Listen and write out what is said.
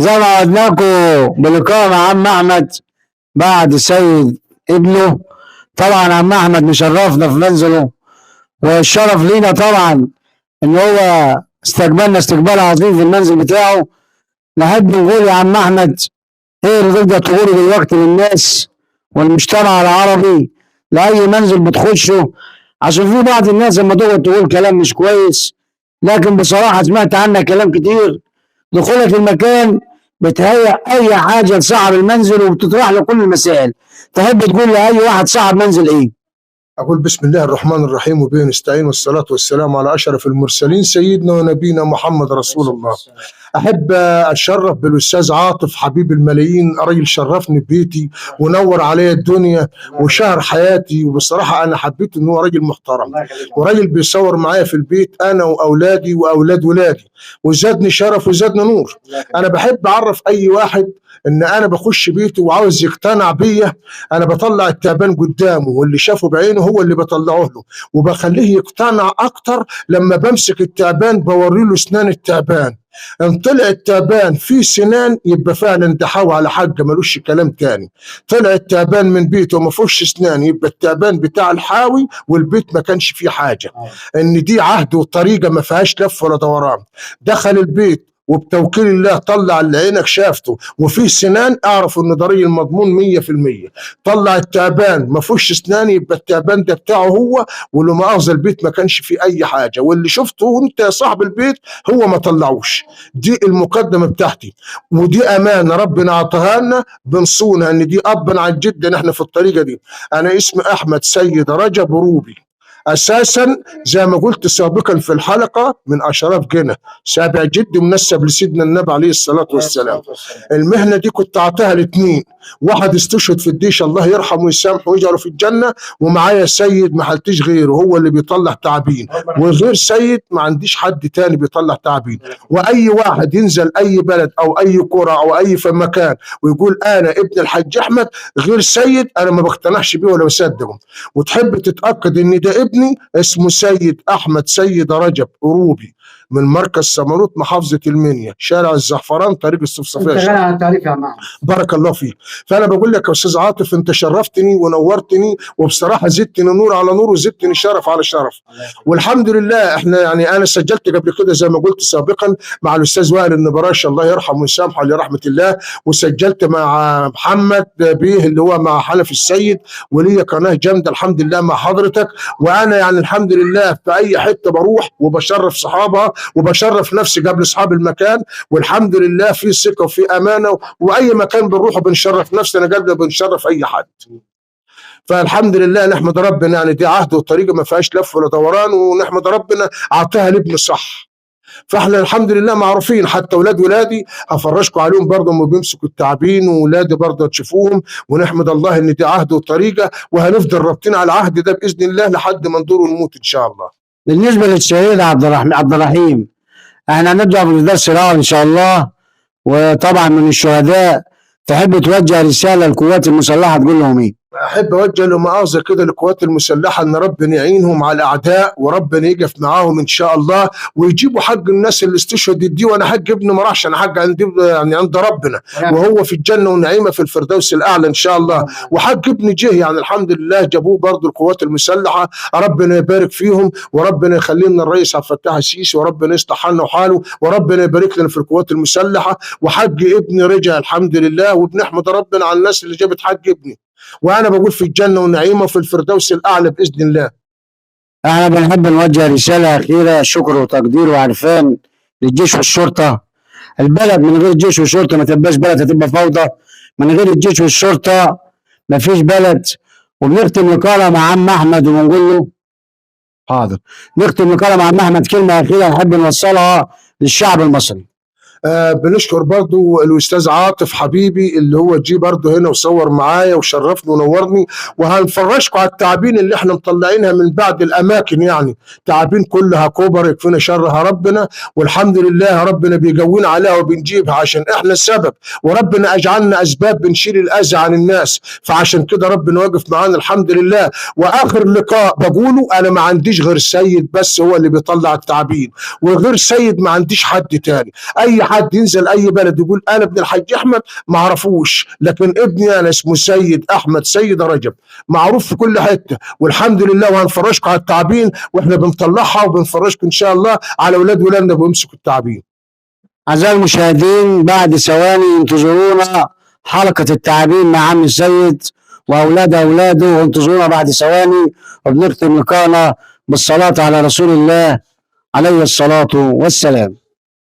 زي ما وعدناكم بلقاء مع عم احمد بعد السيد ابنه. طبعا عم احمد مشرفنا في منزله، والشرف لينا طبعا ان هو استقبلنا استقبال عظيم في المنزل بتاعه. نحب نقول يا عم احمد ايه اللي تقدر تقوله دلوقتي للناس والمجتمع العربي لاي منزل بتخشه، عشان في بعض الناس لما تقعد تقول كلام مش كويس، لكن بصراحه سمعت عنك كلام كتير. دخولك المكان بتهيأ اي حاجه لصاحب المنزل وبتطرح له كل المسائل. تحب تقول لاي واحد صاحب منزل ايه؟ أقول بسم الله الرحمن الرحيم وبه نستعين والصلاة والسلام على أشرف المرسلين سيدنا ونبينا محمد رسول الله. أحب أتشرف بالأستاذ عاطف حبيب الملايين، راجل شرفني ببيتي ونور علي الدنيا وشهر حياتي، وبصراحة أنا حبيت إن هو راجل محترم وراجل بيصور معايا في البيت أنا وأولادي وأولاد ولادي، وزادني شرف وزادني نور. أنا بحب أعرف أي واحد ان انا بخش بيته وعاوز يقتنع بيا، انا بطلع التعبان قدامه واللي شافه بعينه هو اللي بطلعه له، وبخليه يقتنع اكتر لما بمسك التعبان بوري له اسنان التعبان. ان طلع التعبان فيه سنان يبقى فعلا ده حاوى على حاجه ملوش كلام تاني. طلع التعبان من بيته وما فيهوش اسنان يبقى التعبان بتاع الحاوي والبيت ما كانش فيه حاجه. ان دي عهد وطريقه ما فيهاش لف ولا دوران. دخل البيت وبتوكيل الله طلع اللي عينك شافته وفيه سنان، اعرف ان ضريب المضمون 100%. طلع التعبان ما فيهوش اسنان يبقى التعبان ده بتاعه هو، ولو مؤاخذه البيت ما كانش فيه اي حاجه، واللي شفته وانت يا صاحب البيت هو ما طلعوش. دي المقدمه بتاعتي، ودي امانه ربنا اعطاها لنا بنصونها، ان دي ابا عن جدا احنا في الطريقه دي. انا اسمي احمد سيد رجب روبي، اساسا زي ما قلت سابقا في الحلقه من اشراف جنة، سابع جد منسب لسيدنا النبي عليه الصلاه والسلام. المهنه دي كنت اعطيها لاثنين، واحد استشهد في الديش الله يرحمه ويسامحه ويجعله في الجنه، ومعايا سيد ما حلتش غيره هو اللي بيطلع تعابين، وغير سيد ما عنديش حد تاني بيطلع تعابين. واي واحد ينزل اي بلد او اي قرى او اي في مكان ويقول انا ابن الحاج احمد غير سيد، انا ما بقتنعش بيه ولا بصدقه. وتحب تتاكد ان ده ابني اسمه سيد احمد سيد رجب روبي، من مركز سمنوت محافظه المنيا، شارع الزعفران طريق الصفصفيه. انت غني عن التعريف يا عم. بارك الله فيك. فانا بقول لك يا استاذ عاطف انت شرفتني ونورتني، وبصراحه زدتني نور على نور وزدتني شرف على شرف، والحمد لله. احنا يعني انا سجلت قبل كده زي ما قلت سابقا مع الاستاذ وائل النبراش الله يرحمه ويسامحه لرحمه الله، وسجلت مع محمد بيه اللي هو مع حنف السيد، وليا قناه جامده الحمد لله مع حضرتك. وانا يعني الحمد لله في اي حته بروح وبشرف صحابها وبشرف نفسي قبل اصحاب المكان، والحمد لله في ثقه وفي امانه، واي مكان بنروح بنشرف نفسنا قبل بنشرف اي حد. فالحمد لله نحمد ربنا، يعني دي عهد وطريقه ما فيهاش لف ولا دوران، ونحمد ربنا اعطاها لابن صح. فاحنا الحمد لله معروفين، حتى اولاد ولادي هفرجكم عليهم برضه هم بيمسكوا التعابين، واولادي برضه تشوفوهم، ونحمد الله ان دي عهد وطريقه، وهنفضل رابطين على العهد ده باذن الله لحد ما ندور ونموت ان شاء الله. بالنسبه للشهيد عبد الرحيم، احنا هنبدا بالدرس الاول ان شاء الله، وطبعا من الشهداء تحب توجه رساله للقوات المسلحه تقول لهم ايه؟ احب اوجه له مؤاخذه كده للقوات المسلحه ان ربنا يعينهم على الاعداء، وربنا يقف معاهم ان شاء الله، ويجيبوا حق الناس اللي استشهدت دي. وانا حق ابني ما راحش، انا حق عند يعني عند ربنا، وهو في الجنه ونعيمه في الفردوس الاعلى ان شاء الله. وحق ابني جه يعني الحمد لله جابوه برضه القوات المسلحه، ربنا يبارك فيهم، وربنا يخلي لنا الرئيس عبد الفتاح السيسي، وربنا يصلح حالنا وحاله، وربنا يبارك لنا في القوات المسلحه. وحق ابني رجع الحمد لله، وبنحمد ربنا على الناس اللي جابت حق ابني، وانا بقول في الجنه ونعيمه في الفردوس الاعلى باذن الله. احنا بنحب نوجه رساله اخيره شكر وتقدير وعرفان للجيش والشرطه. البلد من غير جيش وشرطه ما تبقاش بلد، هتبقى فوضى. من غير الجيش والشرطه ما فيش بلد. وبنختم لقاءنا مع عم احمد ونقول له حاضر. نختم لقاءنا مع عم احمد كلمه اخيره نحب نوصلها للشعب المصري. بنشكر برضو الاستاذ عاطف حبيبي اللي هو جي برضو هنا وصور معايا وشرفني ونورني، وهنفرجكم على التعابين اللي احنا مطلعينها من بعد الاماكن، يعني تعابين كلها كوبر يكفينا شرها ربنا، والحمد لله ربنا بيقوينا عليها وبنجيبها عشان احنا السبب، وربنا اجعلنا اسباب بنشيل الاذى عن الناس، فعشان كده ربنا واقف معانا الحمد لله. واخر لقاء بقوله انا ما عنديش غير سيد بس هو اللي بيطلع التعابين، وغير سيد ما عنديش حد تاني. اي حد ينزل اي بلد يقول انا ابن الحاج احمد ما اعرفوش، لكن ابني انا اسمه سيد احمد سيد رجب، معروف في كل حته، والحمد لله. وهنفرجكم على التعابين واحنا بنطلعها، وبنفرجكم ان شاء الله على اولاد ولادنا بيمسكوا التعابين. أعزائي المشاهدين، بعد ثواني انتظرونا حلقة التعابين مع عم السيد وأولاد أولاده، وانتظرونا بعد ثواني، وبنختم لقاءنا بالصلاة على رسول الله عليه الصلاة والسلام.